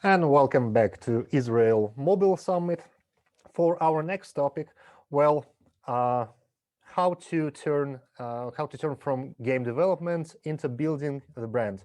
And welcome back to Israel Mobile Summit. For our next topic, well, uh, how to turn from game development into building the brand.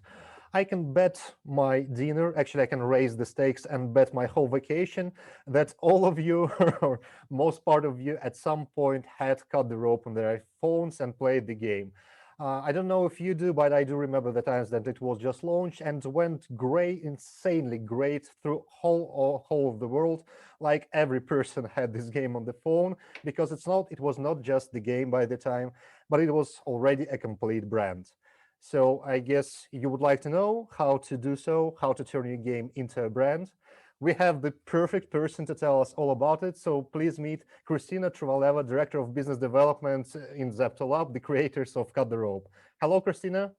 I can bet my dinner, actually I can raise the stakes and bet my whole vacation that all of you, or most part of you, at some point had cut the rope on their phones and played the game. I don't know if you do, but I do remember the times that it was just launched and went great, insanely great through whole of the world. Like every person had this game on the phone because it was not just the game by the time, but it was already a complete brand. So I guess you would like to know how to do so, how to turn your game into a brand. We have the perfect person to tell us all about it. So please meet Kristina Truvaleva, Director of Business Development in Zeptolab, the creators of Cut the Rope. Hello, Kristina.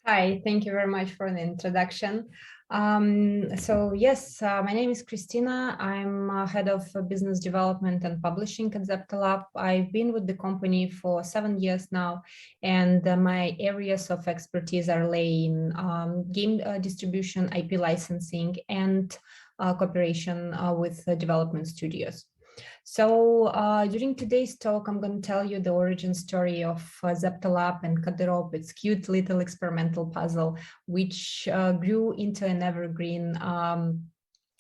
Hi, thank you very much for the introduction. Yes, my name is Kristina. I'm head of business development and publishing at Zeptolab. I've been with the company for 7 years now, and my areas of expertise are in game distribution, IP licensing, and cooperation with development studios. During today's talk, I'm going to tell you the origin story of Zeptolab and Kadyrov, its cute little experimental puzzle, which grew into an evergreen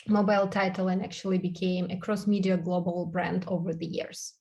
mobile title and actually became a cross-media global brand over the years.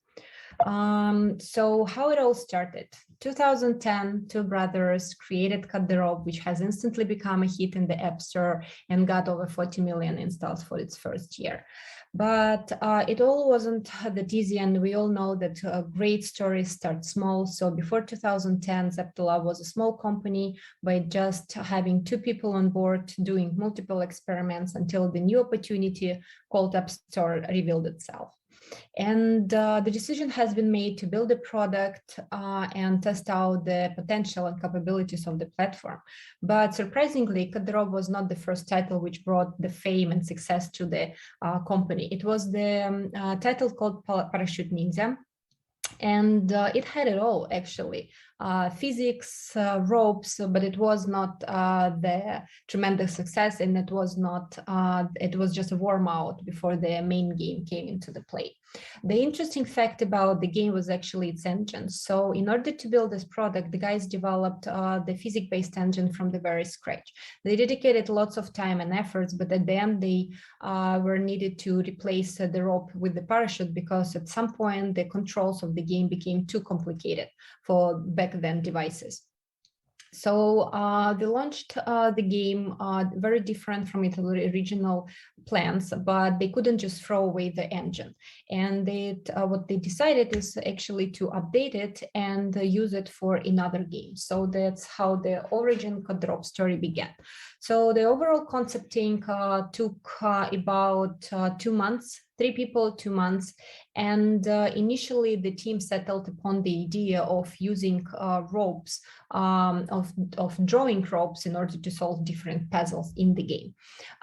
So how it all started. 2010, two brothers created Cut the Rope, which has instantly become a hit in the App Store and got over 40 million installs for its first year. But it all wasn't that easy, and we all know that great stories start small. So before 2010, Zeptolab was a small company by just having two people on board doing multiple experiments until the new opportunity called App Store revealed itself. And the decision has been made to build a product and test out the potential and capabilities of the platform. But surprisingly, Kadyrov was not the first title which brought the fame and success to the company. It was the title called Parachute Ninja. And it had it all, actually. Physics, ropes, but it was not the tremendous success, and it was not, it was just a warm out before the main game came into the play. The interesting fact about the game was actually its engine. So in order to build this product, the guys developed the physics-based engine from the very scratch. They dedicated lots of time and efforts, but at the end they were needed to replace the rope with the parachute because at some point the controls of the game became too complicated for back then devices. So they launched the game very different from its original plans, but they couldn't just throw away the engine. And what they decided is actually to update it and use it for another game. So that's how the origin Kadyrov story began. So the overall concepting took about 2 months. 3 people, 2 months. And initially, the team settled upon the idea of using ropes, of drawing ropes in order to solve different puzzles in the game.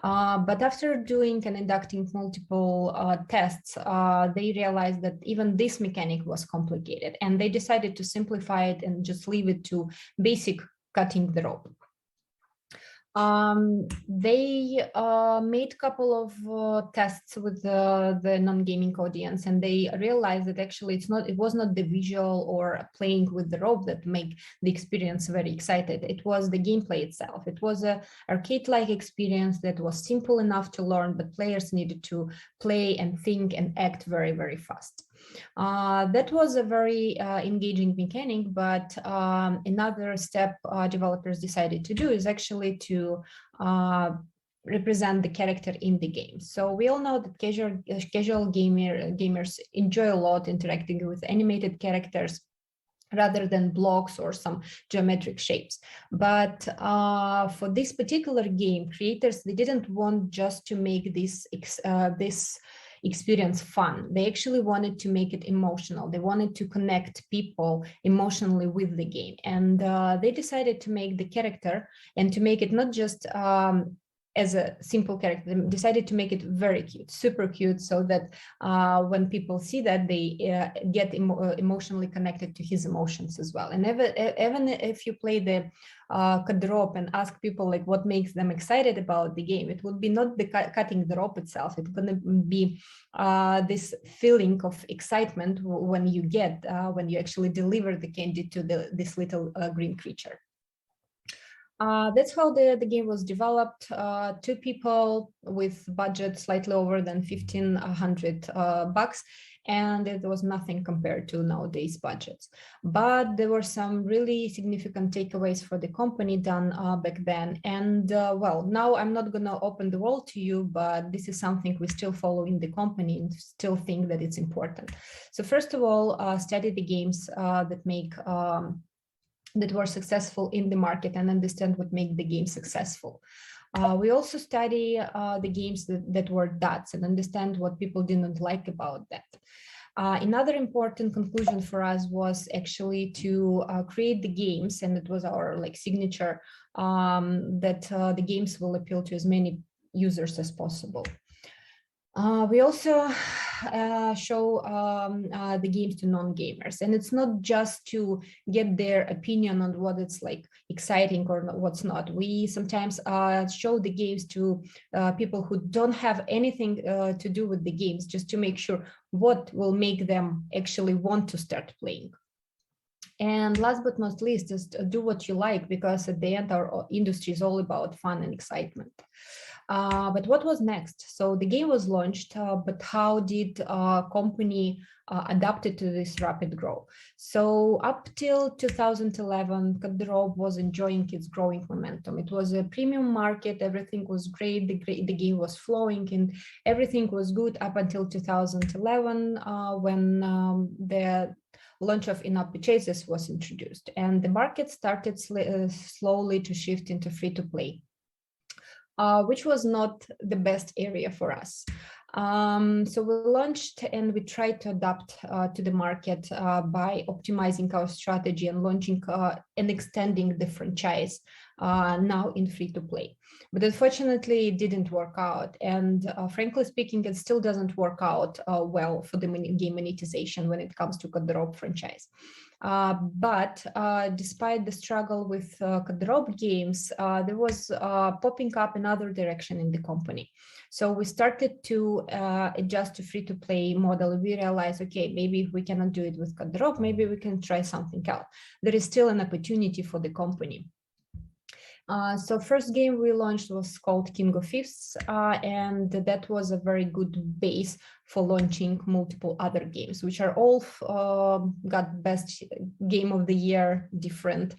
But after doing and conducting multiple tests, they realized that even this mechanic was complicated, and they decided to simplify it and just leave it to basic cutting the rope. They made a couple of tests with the non-gaming audience, and they realized that actually it was not the visual or playing with the rope that make the experience very excited. It was the gameplay itself. It was a arcade-like experience that was simple enough to learn, but players needed to play and think and act very, very fast. That was a very engaging mechanic, but another step developers decided to do is actually to represent the character in the game. So we all know that casual gamers enjoy a lot interacting with animated characters rather than blocks or some geometric shapes. But for this particular game, creators, they didn't want just to make this experience fun. They actually wanted to make it emotional. They wanted to connect people emotionally with the game. And they decided to make the character and to make it not just as a simple character. They decided to make it very cute, super cute, so that when people see that, they get emotionally connected to his emotions as well. And even if you play the cut rope and ask people like what makes them excited about the game, it would be not the cutting the rope itself. It's going to be this feeling of excitement when you get when you actually deliver the candy to this little green creature. That's how the game was developed. Two people with budget slightly over than $1,500, and it was nothing compared to nowadays budgets. But there were some really significant takeaways for the company done back then. And well, now I'm not going to open the world to you, but this is something we still follow in the company and still think that it's important. So first of all, study the games that make that were successful in the market and understand what made the game successful. We also study the games that were duds and understand what people didn't like about that. Another important conclusion for us was actually to create the games, and it was our like signature, that the games will appeal to as many users as possible. We also show the games to non-gamers, and it's not just to get their opinion on what it's like exciting or what's not. We sometimes show the games to people who don't have anything to do with the games, just to make sure what will make them actually want to start playing. And last but not least, just do what you like, because at the end, our industry is all about fun and excitement. But what was next? So the game was launched, but how did company adapt it to this rapid growth? So up till 2011, Cut the Rope was enjoying its growing momentum. It was a premium market, everything was great, the game was flowing, and everything was good up until 2011, when the launch of in-app purchases was introduced, and the market started slowly to shift into free-to-play. Which was not the best area for us. So we launched and we tried to adapt to the market by optimizing our strategy and launching and extending the franchise now in free-to-play. But unfortunately, it didn't work out. And frankly speaking, it still doesn't work out well for the game monetization when it comes to Cut the Rope franchise. But despite the struggle with Cut the Rope games, there was popping up another direction in the company. So we started to adjust to free-to-play model. We realized, okay, maybe if we cannot do it with Cut the Rope, maybe we can try something else. There is still an opportunity for the company. So first game we launched was called King of Fifths, and that was a very good base for launching multiple other games, which are all got best game of the year different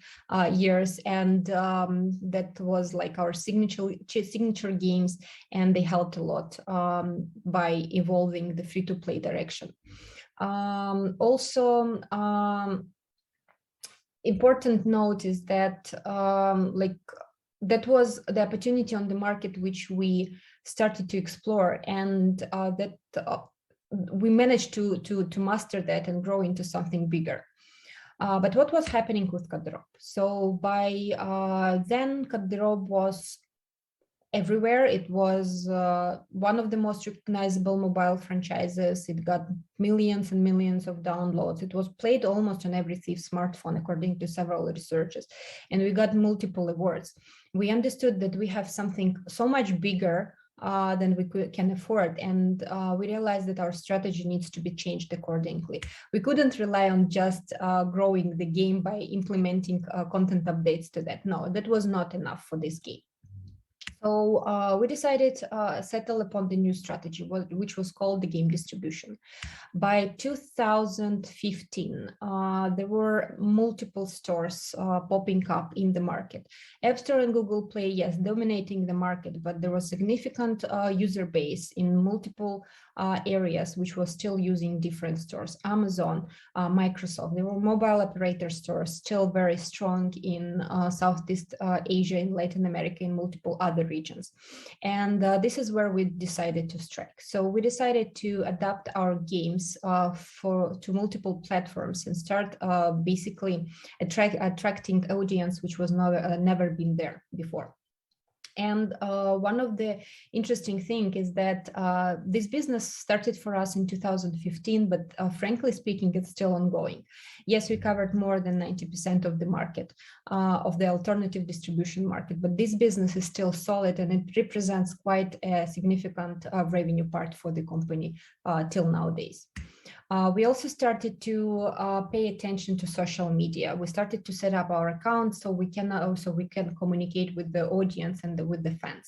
years, and that was like our signature games, and they helped a lot by evolving the free-to-play direction. Also, important note is that that was the opportunity on the market which we started to explore, and that we managed to master that and grow into something bigger. But what was happening with Cut the Rope? So by then, Cut the Rope was everywhere. It was one of the most recognizable mobile franchises. It got millions and millions of downloads. It was played almost on every thief smartphone, according to several researchers, and we got multiple awards. We understood that we have something so much bigger than we can afford, and we realized that our strategy needs to be changed accordingly. We couldn't rely on just growing the game by implementing content updates to that. No, that was not enough for this game. So we decided to settle upon the new strategy, which was called the game distribution. By 2015, there were multiple stores popping up in the market. App Store and Google Play, yes, dominating the market, but there was significant user base in multiple areas, which was still using different stores. Amazon, Microsoft, there were mobile operator stores still very strong in Southeast Asia, in Latin America, in multiple other regions. And this is where we decided to strike. So we decided to adapt our games to multiple platforms and start basically attracting audience which was never been there before. And one of the interesting thing is that this business started for us in 2015, but frankly speaking, it's still ongoing. Yes, we covered more than 90% of the market, of the alternative distribution market, but this business is still solid and it represents quite a significant revenue part for the company till nowadays. We also started to pay attention to social media. We started to set up our accounts so we can communicate with the audience and with the fans.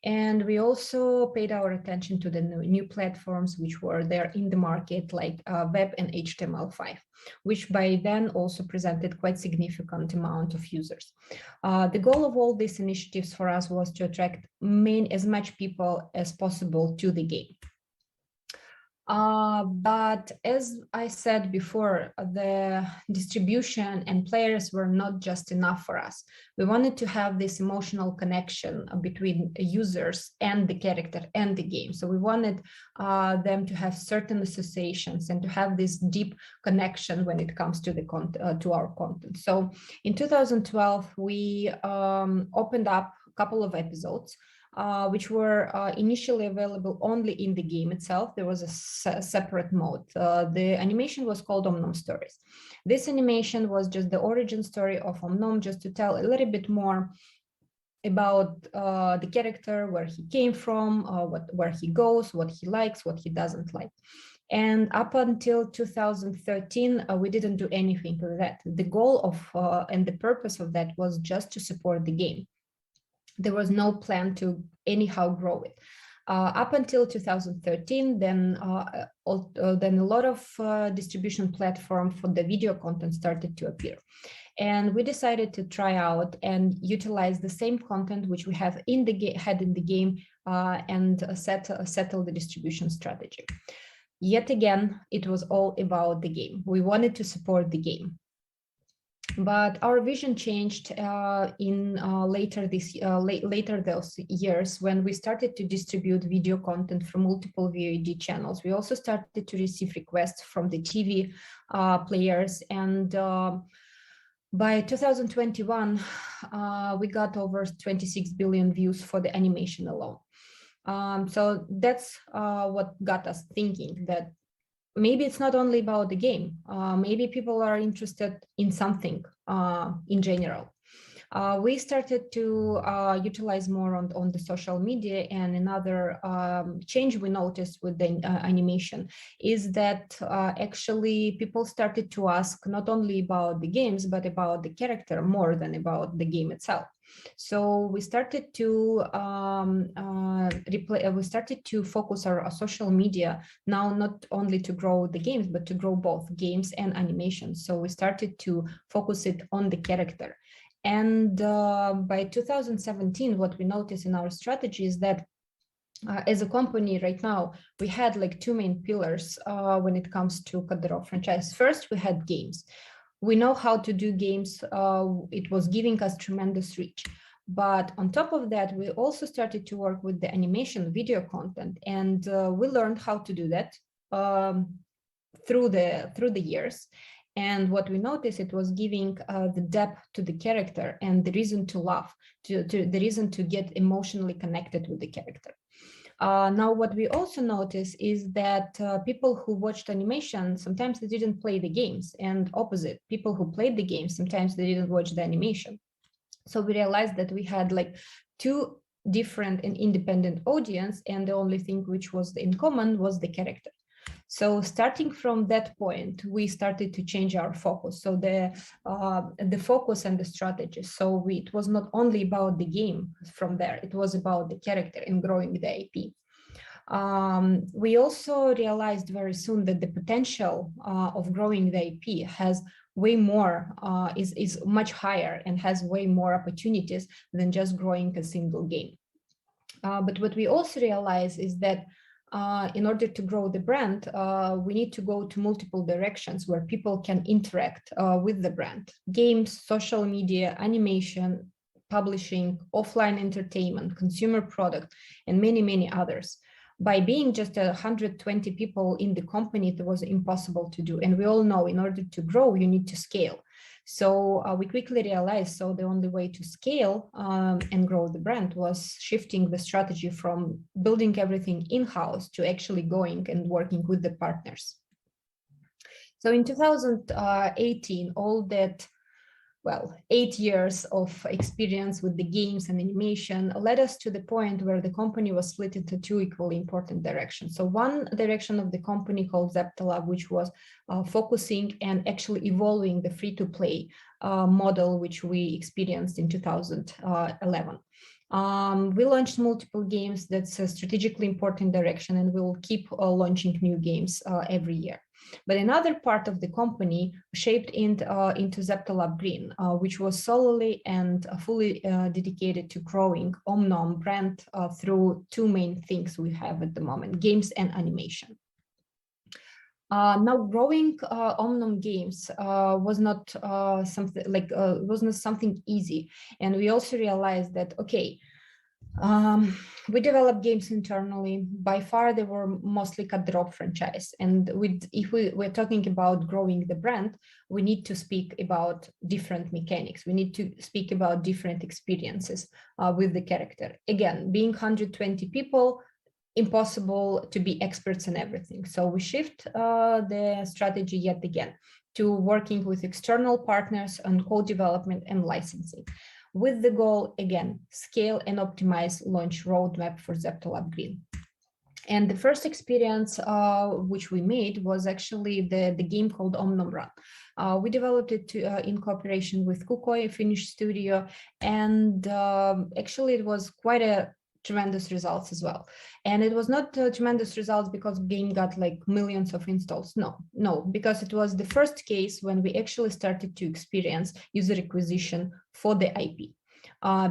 And we also paid our attention to the new platforms which were there in the market, like web and HTML5, which by then also presented quite significant amount of users. The goal of all these initiatives for us was to attract as much people as possible to the game. But as I said before, the distribution and players were not just enough for us. We wanted to have this emotional connection between users and the character and the game. So we wanted them to have certain associations and to have this deep connection when it comes to to our content. So in 2012, we opened up a couple of episodes which were initially available only in the game itself. There was a separate mode. The animation was called Omnom Stories. This animation was just the origin story of Omnom, just to tell a little bit more about the character, where he came from, where he goes, what he likes, what he doesn't like. And up until 2013, we didn't do anything with that. The goal of and the purpose of that was just to support the game. There was no plan to anyhow grow it. Up until 2013, then a lot of distribution platform for the video content started to appear. And we decided to try out and utilize the same content which we have in the game and settle the distribution strategy. Yet again, it was all about the game. We wanted to support the game. But our vision changed in later those years when we started to distribute video content from multiple VOD channels. We also started to receive requests from the TV players, and by 2021, we got over 26 billion views for the animation alone. So that's what got us thinking that maybe it's not only about the game. Maybe people are interested in something in general. We started to utilize more on the social media, and another change we noticed with the animation is that actually people started to ask not only about the games, but about the character more than about the game itself. So we started to focus our social media now not only to grow the games, but to grow both games and animation. So we started to focus it on the character. And by 2017, what we noticed in our strategy is that as a company right now, we had like two main pillars when it comes to Kadyrov franchise. First, we had games. We know how to do games. It was giving us tremendous reach. But on top of that, we also started to work with the animation video content, and we learned how to do that through the years. And what we noticed, it was giving the depth to the character and the reason to love, the reason to get emotionally connected with the character. Now, what we also notice is that people who watched animation, sometimes they didn't play the games, and opposite, people who played the games, sometimes they didn't watch the animation. So we realized that we had like two different and independent audience, and the only thing which was in common was the character. So starting from that point, we started to change our focus. So the focus and the strategy. So it was not only about the game from there, it was about the character and growing the IP. We also realized very soon that the potential of growing the IP has way more, is much higher and has way more opportunities than just growing a single game. But what we also realize is that in order to grow the brand, we need to go to multiple directions where people can interact with the brand. Games, social media, animation, publishing, offline entertainment, consumer product, and many, many others. By being just 120 people in the company, it was impossible to do. And we all know in order to grow, you need to scale. So we quickly realized, so the only way to scale and grow the brand was shifting the strategy from building everything in-house to actually going and working with the partners. So in 2018, all that, well, 8 years of experience with the games and animation led us to the point where the company was split into two equally important directions. So one direction of the company called Zeptolab, which was focusing and actually evolving the free-to-play model, which we experienced in 2011. We launched multiple games. That's a strategically important direction, and we'll keep launching new games every year. But another part of the company shaped into Zeptolab Green, which was solely and fully dedicated to growing Omnom brand through two main things we have at the moment: games and animation. Now, growing Omnom games was not something easy, and we also realized that we developed games internally. By far, they were mostly cut-drop franchise. And if we're talking about growing the brand, we need to speak about different mechanics. We need to speak about different experiences with the character. Again, being 120 people, impossible to be experts in everything. So we shift the strategy yet again to working with external partners on co-development and licensing, with the goal, again, scale and optimize launch roadmap for Zeptolab Green. And the first experience which we made was actually the game called Omnom Run. We developed it in cooperation with Kukoi, a Finnish studio, and actually it was quite a tremendous results as well. And it was not tremendous results because game got like millions of installs. No, because it was the first case when we actually started to experience user acquisition for the IP.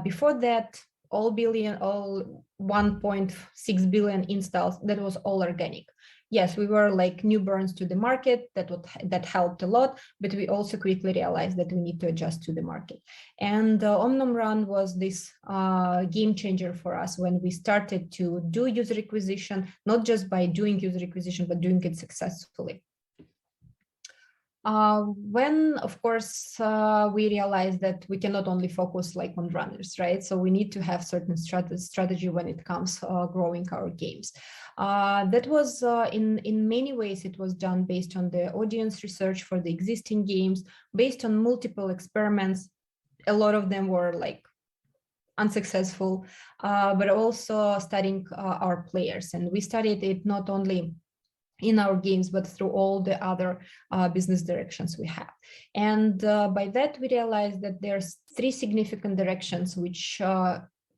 Before that, all 1.6 billion installs, that was all organic. Yes, we were like newborns to the market, that helped a lot, but we also quickly realized that we need to adjust to the market. And Omnom Run was this game changer for us when we started to do user acquisition, not just by doing user acquisition, but doing it successfully. When, of course, we realized that we cannot only focus like on runners, right? So we need to have certain strategy when it comes growing our games. That was in many ways, it was done based on the audience research for the existing games, based on multiple experiments. A lot of them were like unsuccessful, but also studying our players. And we studied it not only in our games, but through all the other business directions we have. And by that, we realized that there's three significant directions which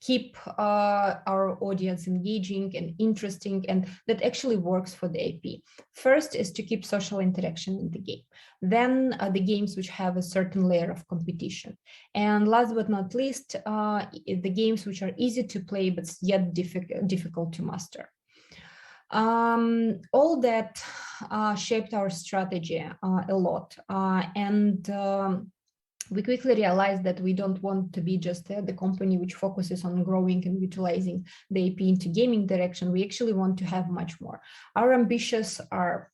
keep our audience engaging and interesting, and that actually works for the IP. First is to keep social interaction in the game. Then the games which have a certain layer of competition. And last but not least, the games which are easy to play, but yet difficult to master. All that shaped our strategy a lot. We quickly realized that we don't want to be just the company which focuses on growing and utilizing the IP into gaming direction. We actually want to have much more. Our ambitions are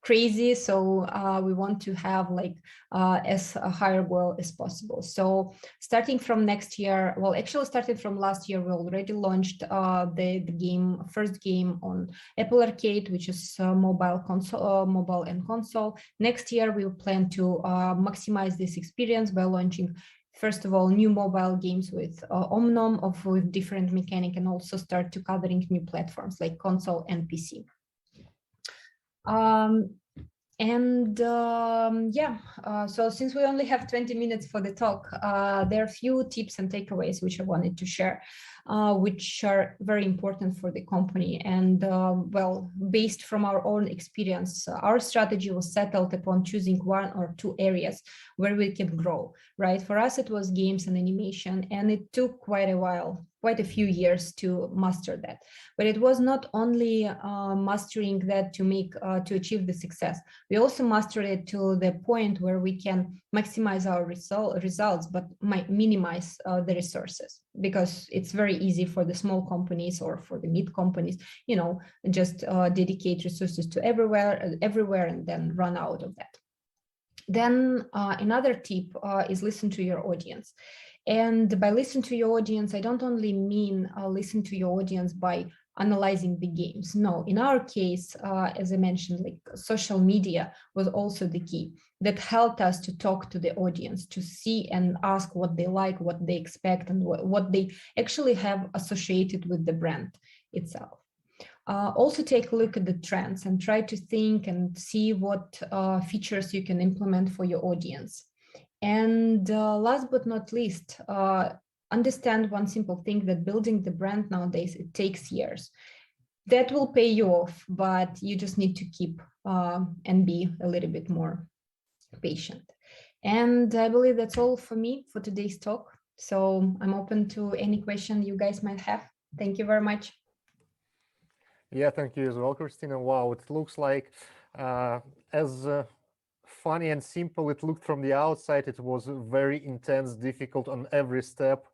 crazy, so we want to have like as a higher goal as possible. So starting from next year, well, actually starting from last year, we already launched the first game on Apple Arcade, which is mobile and console. Next year, we plan to maximize this experience by launching, first of all, new mobile games with Omnom with different mechanic, and also start to covering new platforms like console and PC. So since we only have 20 minutes for the talk, there are a few tips and takeaways which I wanted to share, which are very important for the company. And well, based from our own experience, our strategy was settled upon choosing one or two areas where we can grow, right? For us, it was games and animation, and it took quite a while, quite a few years to master that. But it was not only mastering that to achieve the success. We also mastered it to the point where we can maximize our results, but might minimize the resources, because it's very easy for the small companies or for the mid companies, just dedicate resources to everywhere and then run out of that. Then another tip is listen to your audience. And by listen to your audience, I don't only mean listen to your audience by analyzing the games. No, in our case, as I mentioned, like social media was also the key that helped us to talk to the audience, to see and ask what they like, what they expect, and what they actually have associated with the brand itself. Also take a look at the trends and try to think and see what features you can implement for your audience. And last but not least, understand one simple thing, that building the brand nowadays, it takes years. That will pay you off, but you just need to keep and be a little bit more patient. And I believe that's all for me for today's talk. So I'm open to any question you guys might have. Thank you very much. Yeah, thank you as well, Kristina. Wow, it looks like as funny and simple it looked from the outside, it was very intense, difficult on every step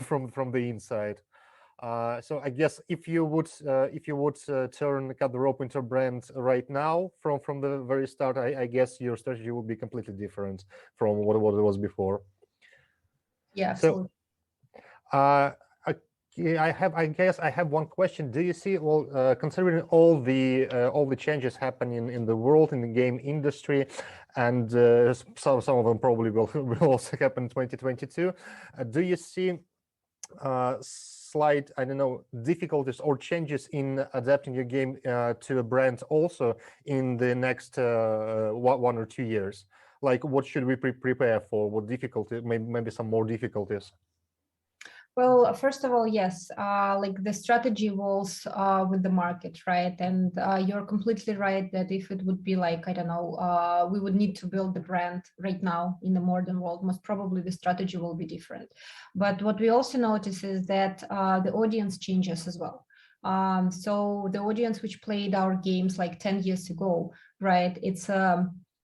from the inside. So I guess if you would turn Cut the Rope into a brand right now from the very start, I guess your strategy would be completely different from what it was before. Yeah, absolutely. So I guess I have one question. Do you see, well, considering all the changes happening in the world, in the game industry, and some of them probably will also happen in 2022, do you see slight, I don't know, difficulties or changes in adapting your game to a brand also in the next 1 or 2 years? Like, what should we prepare for? What difficulty? Maybe some more difficulties. Well, first of all, yes, like the strategy evolves with the market, right? And you're completely right that if it would be like, I don't know, we would need to build the brand right now in the modern world, most probably the strategy will be different. But what we also notice is that the audience changes as well. So the audience which played our games like 10 years ago, right? It's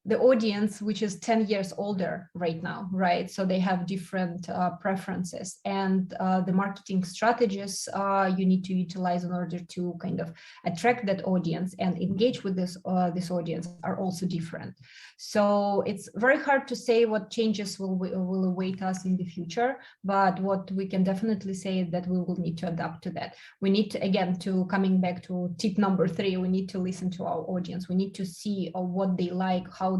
the audience which is 10 years older right now, right? So they have different preferences, and the marketing strategies you need to utilize in order to kind of attract that audience and engage with this audience are also different. So it's very hard to say what changes will await us in the future, but what we can definitely say is that we will need to adapt to that. We need to, again, to coming back to tip number 3, we need to listen to our audience. We need to see what they like, how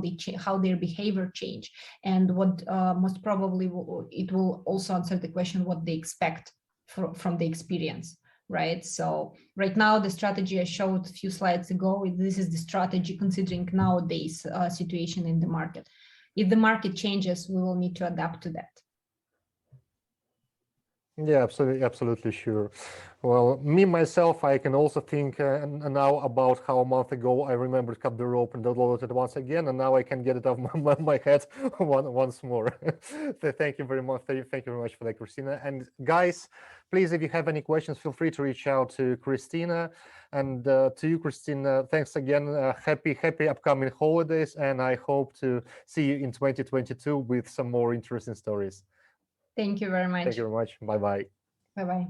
their behavior change, and what most probably it will also answer the question what they expect from the experience, right? So right now the strategy I showed a few slides ago, this is the strategy considering nowadays situation in the market. If the market changes, we will need to adapt to that. Yeah, absolutely sure. Well, me myself, I can also think now about how a month ago I remembered Cut the Rope and downloaded it once again, and now I can get it off my head once more. Thank you very much. Thank you very much for that, Kristina. And guys, please, if you have any questions, feel free to reach out to Kristina. And to you, Kristina, thanks again. Happy upcoming holidays, and I hope to see you in 2022 with some more interesting stories. Thank you very much. Thank you very much. Bye-bye. Bye-bye.